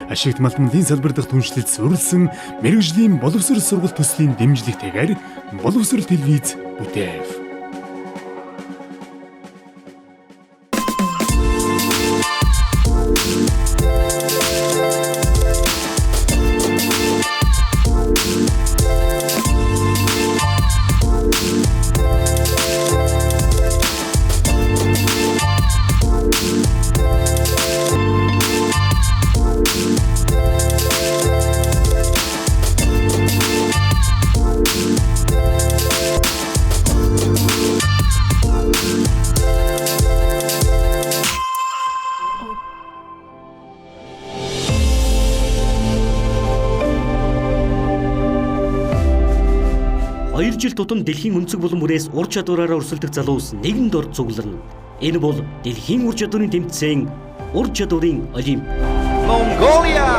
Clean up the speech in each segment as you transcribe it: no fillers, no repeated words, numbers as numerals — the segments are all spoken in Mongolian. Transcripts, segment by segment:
ашигт малтмалын салбар дахь түншлэлд суурилсан мэргэжлийн боловсрол сургалт төслийн дэмжлэгтэйгээр боловсрол телевиз бүтээв. Жил тутам дэлхийн өнцөг булан бүрээс ур чадвараараа өрсөлдөх залуус нэгэн дор цугларна. Энэ бол дэлхийн ур чадварын тэмцээн ур чадварын олимп. Mongolia!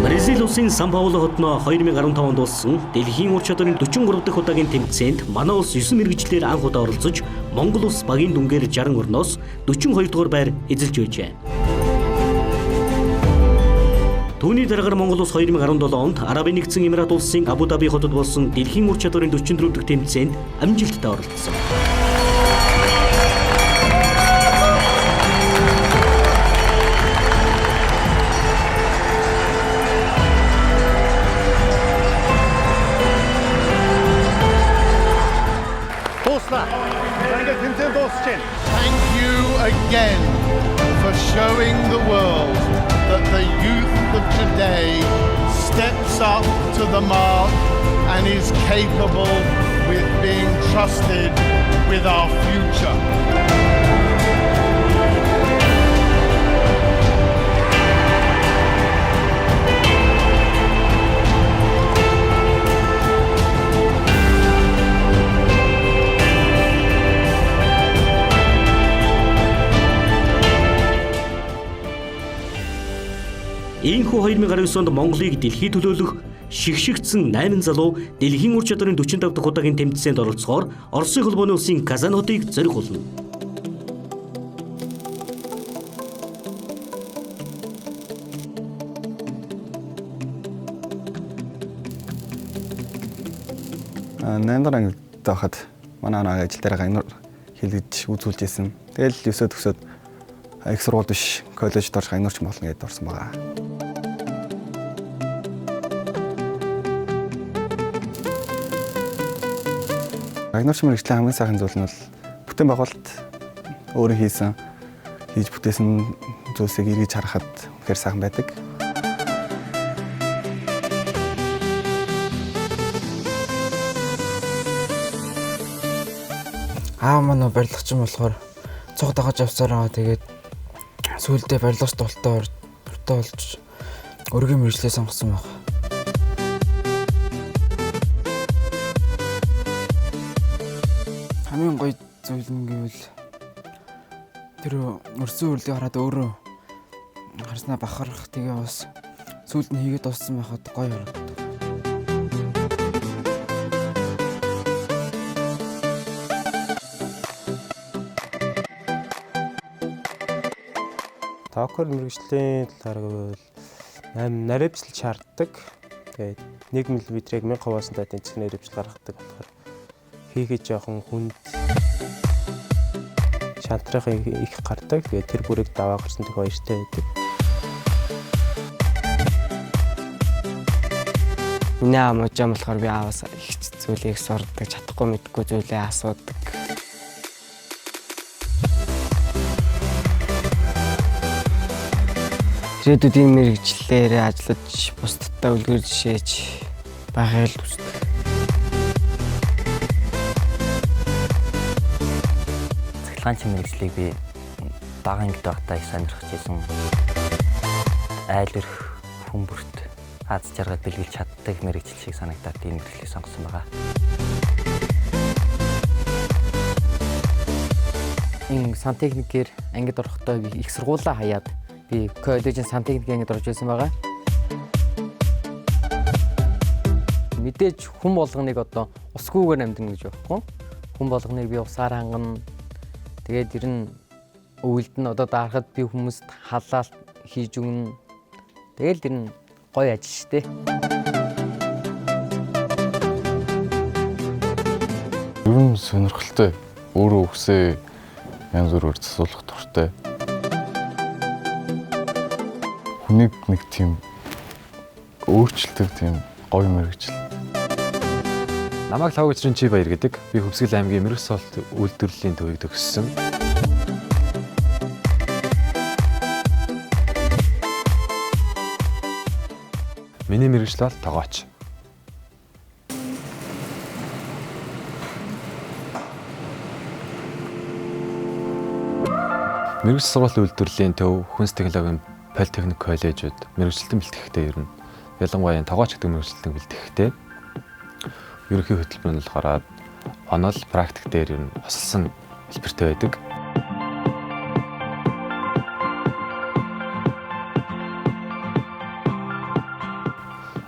Бразил улсын Сан Пауло хотноо 2015 онд болсон дэлхийн ур чадварын 43 дахь удаагийн тэмцээнд манай улс 9 мэргэжлээр анх удаа оролцож, Монгол улс багийн дүнгээр 60 орноос 42 дугаар байр эзэлж байжээ. Түүний дараагаар Монгол улс 2017 онд Арабын нэгдсэн Эмират улсын Абу Даби хотод болсон дэлхийн ур чадварын 44 дахь тэмцээнд амжилттай оролцсон. Thank you again for showing the world that the youth of today steps up to the mark and is capable with being trusted with our future. Ийхүү 2019 онд Монголыг дэлхийд төлөөлөх шигшигдсэн 8 залуу дэлхийн ур чадварын 45 дахь удаагийн тэмцээнд оролцохоор Оросын холбооны улсын Казан хотыг зорих болно. Нандар ангид байхад манай нэг ажил дээр гайнаар хэлгэж үзүүлж исэн. Тэгэл 9-д төгсөөд их сургууль биш коллежд орж гайнаарч болно гэдээ орсон байгаа. Гайнаарч мэргэжлийн хамгийн сайхан зүйл нь бол бүтээн байгуулалт өөрөө хийж бүтээсэн зүйлсийг эргэж харахад үнэхээр сайхан байдаг. Манай барилгач юм болохоор цог дагаж авсараа тэгээд сүүлдээ барилгач дултай болж өргөн мэржлээ сонгосон баг. Хамгийн гоё зүйл нь гэвэл тэр өрсөн үрлийг хараад өөрөө харснаа бахарах тэгээ бас сүүлд нь хийгээд дууссан байхад гоё харагдав. Токер мэргэжлийн талаар гэвэл наривчлж шаарддаг. Тэгээд 1 мм-ийг 1000 хаваастай тэнцэх наривчл гаргадаг болохоор хийхэд жоохон хүнд шантрах их гардаг. Тэгээд тэр бүрийг даваа гарсан төх баяртай байдаг. Миний амжаам болохоор би ааваас их зүйлийг сурдаг, чадахгүй мэдгүй зүйлээ асуудаг. Ирээдүйдийн мэргэжлээр ажиллаж бусдадаа үлгэр жишээж байхыг хүсдэг. Цахилгаанч мэргэжлийг би бага ангид байхдаа их сонирхож байсан. Айл өрх хүмүүрт аз жаргал бэлгэлж чаддаг мэргэжил шиг санагдаад энэ мэргэжлийг сонгосон байгаа. Энэ сантехникээр ангид орохдоо их сургуулаа хаяад би коллежийн сантехникийн ангид орж ирсэн байгаа. Мэдээж хүн болгоныг одоо усгүйгээр амьдна гэж байхгүй. Хүн болгоныг би усаар хангана. Тэгээд ер нь Өвөлд нь одоо дарахад би хүмүүст халаалт хийж өгнө. Тэгэл тэр нь гоё ажил шүү дээ. Ер нь сонирхолтой. Өөрөө өгсөө янз бүрээр засуулах дуртай. Хүнийг нэг тийм өөрчлөлтөг тийм гоё мэргэжил. Намайг Лавгчрын Чи Баяр гэдэг. Би Хөвсгөл аймгийн мэрэгч сургалт үйлдвэрлэлийн төвийг төгссөн. Миний мэргэжил бол тогооч. Мэргэжил сургалт үйлдвэрлэлийн төв, хүнс технологийн политехник коллежууд мэргэжилтэн бэлтгэхтэй ер нь ялангуяа тогооч гэдэг мэргэжилтэн бэлтгэхтэй ерөнхий хөтөлбөр нь болохоор онол практик дээр ер нь хосолсон хэлбэртэй байдаг.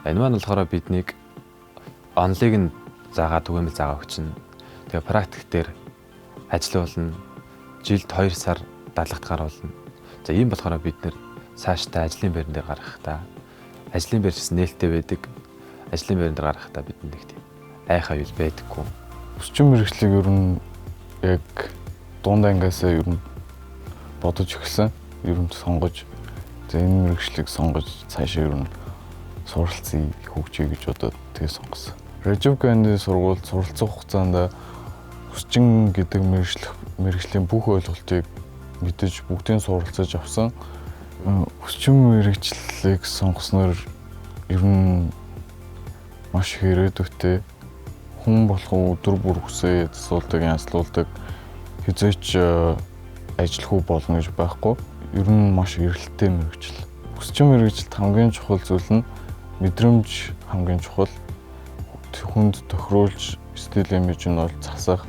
Энэ маань болохоор биднийг онлыг нь заагаад түгээмэл заагаа хүчнэ. Тэгээ практик дээр ажиллуулна. Жилд 2 сар дадлагт гаруулна. За ийм болохоор бид нэр цаашдаа ажлын байран дээр гарахдаа ажлын байр гэсэн нээлттэй байдаг. Ажлын байран дээр гарахдаа бид нэг тийм айхаа юу байдаггүй. Өсчин мэргэжлийг ер нь яг дунд ангиасаа ер нь бодож өгсөн. Ер нь сонгож за энэ мэргэжлийг сонгож цаашаа ер нь суралцъя хөгжиж гэж бодоод тэгээ сонгосон. Режим Ганди сургуульд суралцах хугацаанд өсчин гэдэг мэргэжлийн бүх ойлголтыг мэдэж бүгдийг суралцаж авсан. Өсчин мэргэжлийг сонгосноор ер нь маш их ирээдүйтэй хүн болох өдөр бүр хүсээ засуулдаг, янзлуулдаг хязгаарч ажиллах уу болно гэж байхгүй. Ер нь маш эрэлттэй мэргэжил. Өсчин мэргэжилд хамгийн чухал зүйл нь мэдрэмж хамгийн чухал. Хүнд тохируулж стил имиж нь бол засах,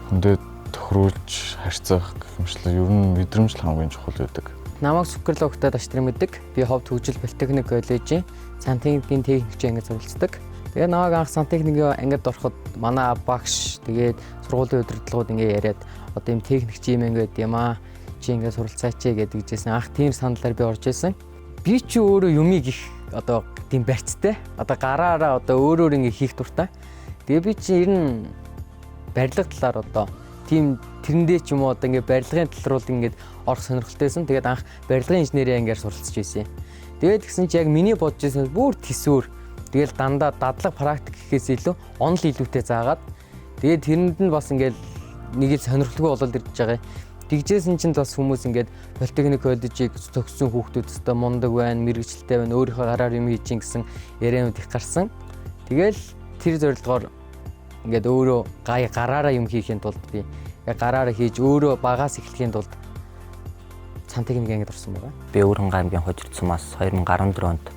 хүндэд тохируулж харьцах гэх мэтлээ ер нь мэдрэмж л хамгийн чухал байдаг. Намайг Сүкэрлогтод аштрын мэддэг. Би Ховд хөгжил политехник коллежийн сантехникийн техникчийн ангид суралцдаг. Тэгээ намайг анх сантехникийн ангид ороход манай багш тэгээд сургуулийн удирдлагууд ингээ яриад одоо юм техникч юм ингээд юм аа чи ингээ суралцаач гэдэг жисэн. Анх тийм саналаар би орж исэн. Би чи өөрөө юмыг их одоо тийм барьцтай. Одоо гараараа одоо өөрөөр ингээ хийх дуртай. Тэгээ би чи ер нь барилга талаар одоо тийм тэрэндээ ч юм уу одоо ингээ барилгын тал руу ингээд орох сонирхолтойсэн. Тэгээд анх барилгын инженерийн ангиар суралцж байсан. Тэгээд тэгсэн чи яг миний бодож байсан бүр төсөөр. Тэгэл дандаа дадлаг практик гэхээс илүү онол илүүтэй заагаад тэгээд тэрэнд нь бас ингээд нэг л сонирхолтой болоод ирж байгаа. Тэгжсэн чинь бас хүмүүс ингээд политехник коллежийг төгссөн хүүхдүүд өстой мундаг байна, мэрэгчлээ байна, өөрийнхөө гараар юм хийж ин гэсэн яриануд их гарсан. Тэгэл тэр зорилгоор ингээд өөрөө гараараа юм хийхин тулд би яг гараараа хийж өөрөө багаас эхлэхийн тулд сантехник ангид орсон байгаа. Би Өвөрхөн аймгийн Хожирдсумаас 2014 онд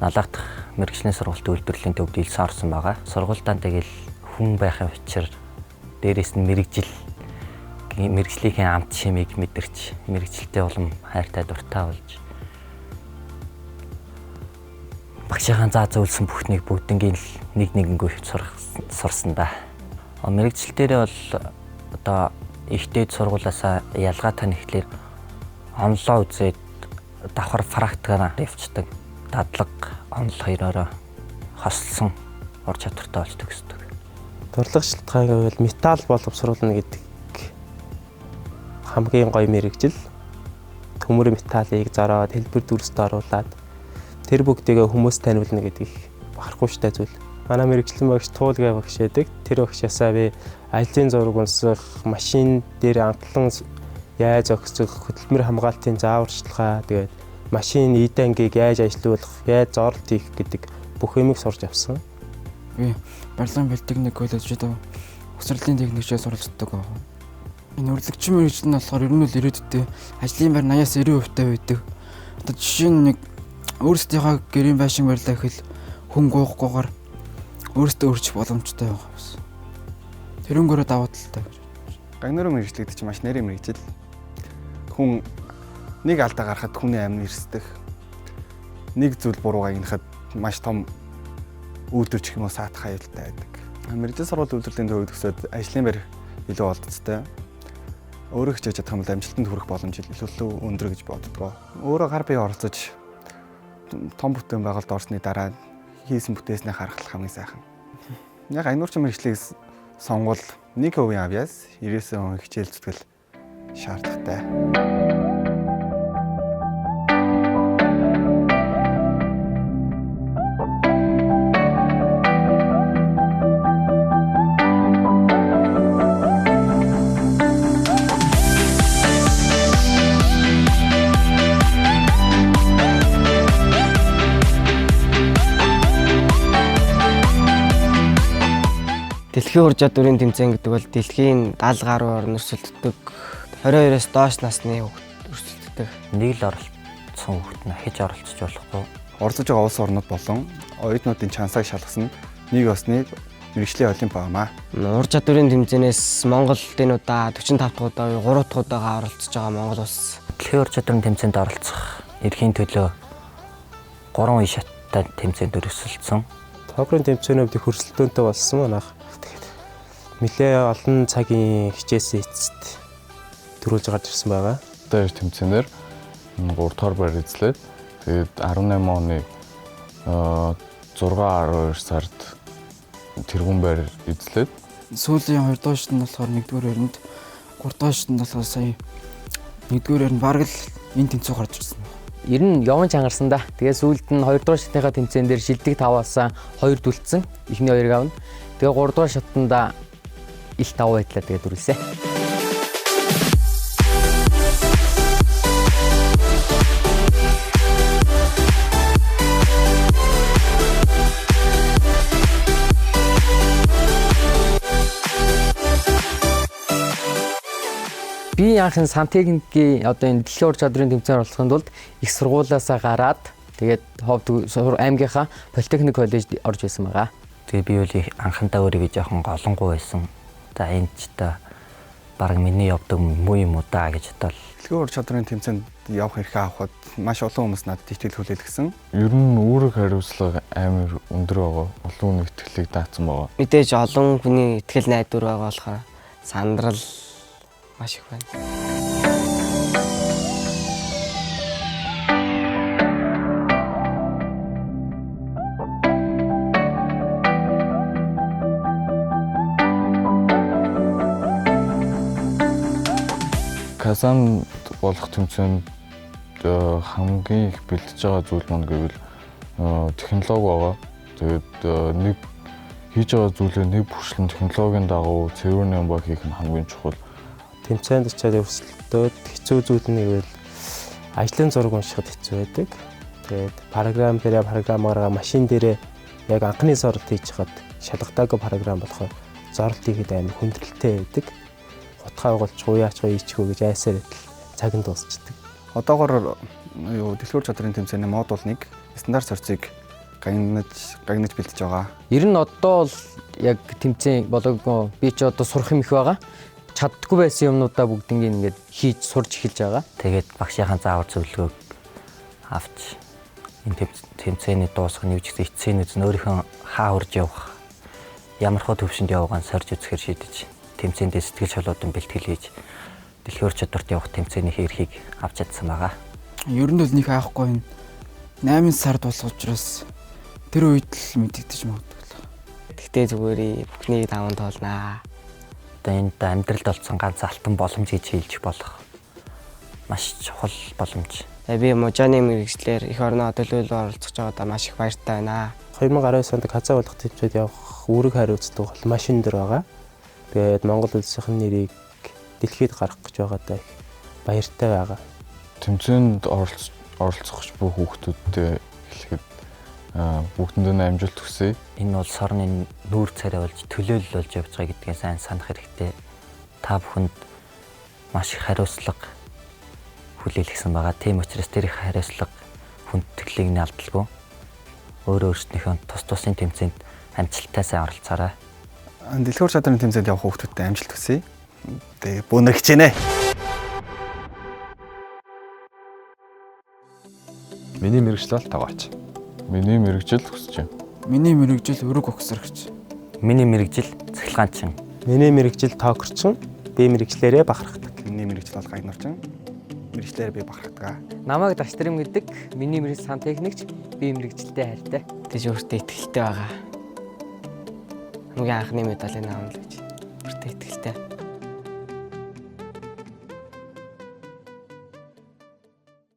Налах дахь мэргэжлийн сургалт үйлдвэрлэлийн төвд илсэн орсон байгаа. Сургуультаа тэгэл хүн байхын учир дээрээс нь мэргэжлийн амт шимийг мэдэрч мэргэжилтэй улам хайртай дуртай болж багшийн заа зөвлөсөн бүхнийг бүгднийг нэг нэгэнгүй сурсан да. Мэргэжил дээрээ бол одоо ихтэйд сургуулаасаа ялгаатай нэхлээр онлоо үзээд давхар практикаар явцдаг. Дадлаг онол хоёроо хослсон ур чадвартай болж төгсдөг. Дурлах шалтгаан гэвэл металл боловсруулна гэдэг хамгийн гоё мэргэжил. Төмөр металлыг зороод хэлбэр дүрсд оруулаад тэр бүгдийг хүмүүс таниулна гэдэг их бахархууштай зүйл. Манай мэргэжлийн багш Туулгай багш байдаг. Тэр багшаасаа би ажлын зураг унсах, машин дээр амтлан яаж зогсох, хөдөлмөр хамгаалтын зааварчилгаа, тэгээд машин идангийг яаж ажилуулах, яаж зорлт хийх гэдэг бүх юмыг сурч авсан. Би барилгын политехник коллежид угсралын техникчээр суралцдаг байгаа. Энэ урлагчин мэргэжил нь болохоор ер нь л ирээдүйдээ ажлын байр 80-90% байдаг. Одоо жишээ нь нэг өөрсдийнхөө гэрийн байшин барилаа гэхэл хүн гоохгүйгээр өөрсдөө өрчих боломжтой байгаа бас. Тэрнгөөрөө давуу талтай гэж. Гагнуурын мэргэжил гэдэг чинь маш нарийн мэргэжил. Хүн нэг алдаа гарахад хүний амин ирсдэг. Нэг зүйл буруугаа гинэхэд маш том үйлдвэрч юм уу саатах аюултай байдаг. Мэргэжил сургууль үйлдвэрлэлийн төвөд төгсөөд ажлын байр илүү олдцтой. өөрөө хичээж чадах юм бол амжилтанд хүрэх боломж илүү өндөр гэж боддгоо. Өөрөө гар бие оролцож том бүтээн байгуулалт орсны дараа хийсэн бүтээснээ харахлах хамгийн сайхан. Яг аянуурчин мэргэжлийг сонгол 1% авьяас 90% хичээл зүтгэл шаардлагатай. Дэлхийн ур чадварын тэмцээн гэдэг бол дэлхийн 70 гаруй орн өрсөлддөг 22-оос доош насны хүүхэд өрсөлддөг. Нэг л оролцсон хүүхэд нь хэж оролцож болохгүй. Оролцож байгаа улс орнууд болон оюутнуудын чансааг шалгасан нэг осны мэргэжлийн олимп байнамаа. Ур чадварын тэмцээнээс Монголын удаа 45 дахь удаа 3 дахь удаага оролцож байгаа Монгол улс. Дэлхийн ур чадварын тэмцээнд оролцох эрхийн төлөө 3 үе шаттай тэмцээнд өрсөлдсөн. Тоглоом тэмцээнүүд их хөрсөлдөөнтэй болсон манайх. Нилээ олон цагийн хичээсэн эцэст төрүүлж гарч ирсэн байгаа. Тэр тэмцээнээр 3 дугаар байр эзлээд тэгээд 18 оны 6-12 сард тэргүүн байр эзлээд Сүүлийн 2 дугаар шатнд болохоор 1-р байранд 3 дугаар шатнд болохоор сая 1-р байранд бараг л энэ тэмцээн гарч ирсэн. Ер нь яван чангарсан да. Тэгээ сүүлд нь 2 дугаар шатныхаа тэмцээн дээр шилдэг 5-аас 2 дүлцсэн. Эхний 2-ыг авна. Тэгээ 3 дугаар шатанда ил 5 байдлаа тэгээд дүрлсэн. Би анхны сантехникийн одоо энэ дэлхийн ур чадварын тэмцээнд оролцохын тулд их сургуулиасаа гараад тэгээд Ховд аймгийнхаа политехник коллежид орж байсан байгаа. Тэгээ би үл анхандаа өөрийгөө жоохон голонгуй байсан. За энэ ч та баг миний явдаг муу юм уу даа гэж бодвол Дэлхийн ур чадварын тэмцээнд явах эрхээ авахд маш олон хүмүүс надад итгэл хүлээлгэсэн. Ер нь үүрэг хариуцлага амар өндөр байгаа. Олон хүний итгэлийг даацсан байгаа. Мэдээж олон хүний итгэл найдвар байгаа болохоор сандрал маш их байна. Казан болох тэмцээнд хамгийн их бэлдэж байгаа зүйл маань гэвэл технологи байгаа. Тэгээд нэг хийж байгаа зүйлээ нэг бүрчлэн технологийн дагуу цэвэр нэмбар хийх нь хамгийн чухал. Тэмцээнд очиад өрсөлдөөд хэцүү зүйл нь гэвэл ажлын зураг уншихад хэцүү байдаг. Тэгээд програм програмаараа машин дээрээ яг анхны зуралт хийж хад шалгалтаагүй програм болохоор зуралт хийхэд амар хүндрэлтэй байдаг. Утгаа оголж гуяачгаа ийчихөө гэж айсаар идэл цагт дуусчдаг. Одоогоор дэлхийн ур чадварын тэмцээний модуль 1 стандарт сурцыг гагнаж бэлдэж байгаа. Ер нь одоо бол яг тэмцээн болоогүй би ч одоо сурах юм их байгаа. Чаддаггүй байсан юмнуудаа бүгднийг ингээд хийж сурж эхэлж байгаа. Тэгээд багшийнхаа заавар зөвлөгөөг авч энэ тэмцээний дуусгах нь юу ч гэсэн эцсийн үзэн өөрийнхөө хаа хурж явах ямар хөө төвшөнд яваагаан сорж үзэхээр шийдэж тэмцээндээ сэтгэл шолоодан бэлтгэл хийж дэлхийн ур чадварт явах тэмцээний эрхийг авч чадсан байгаа. Ер нь бол нэг хаахгүй 8 сард болох учраас тэр үед л мэдэгдэж магадгүй. Тэгтээ зүгээр бүхнийг даван тоолнаа. Одоо энд амьдралд олцсон ганц алтан боломж гэж хэлж болох маш чухал боломж. Би мужааны мэргэжлэр эх орноо төлөөлөл оролцож байгаадаа маш их баяртай байна. 2019 онд Казан болох тэмцээнд явах үүрэг хариуцлага бол маш өндөр байгаа. Тэгээд Монгол улсынхын нэрийг дэлхийд гаргах гэж байгаадаа их баяртай байгаа. Тэмцээнд оролцох бүх хүүхдүүдтэй хэлэхэд бүгдэндээ амжилт хүсье. Энэ бол сорны нүүр царай болж төлөөлөл болж явж байгаа гэдгийг сайн санах хэрэгтэй. Та бүхэнд маш их хариуцлага хүлээлгэсэн байгаа. Тийм учраас тэр их хариуцлага хүндэтгэлийг нь алдалгүй. Өөрөө өөрсдийнхөө тус тусын тэмцээнд амжилттай сайн оролцоорой. Дэлхийн ур чадварын тэмцээнд явах хүүхдүүдтэй амжилт хүсье. Тэгээ бүүнэр хичээнэ. Миний мэргэжил тогооч. Миний мэргэжил хүсэж байна. Миний мэргэжил өрөг огсрогч. Миний мэргэжил цахилгаанчин. Миний мэргэжил тоокерчин. Би мэргэжлэрээ бахархдаг. миний мэрэгжил бол гайны орчин. Мэрэгчлэр би бахархдаг. Намайг Даштрим гэдэг. Миний мэрэгч сантехникч. Би мэрэгжилтэй хайртай. Тэгж өөртөө итгэлтэй байгаа. Хамгийн анхны медалийн аавна л гэж. Өөртөө итгэлтэй.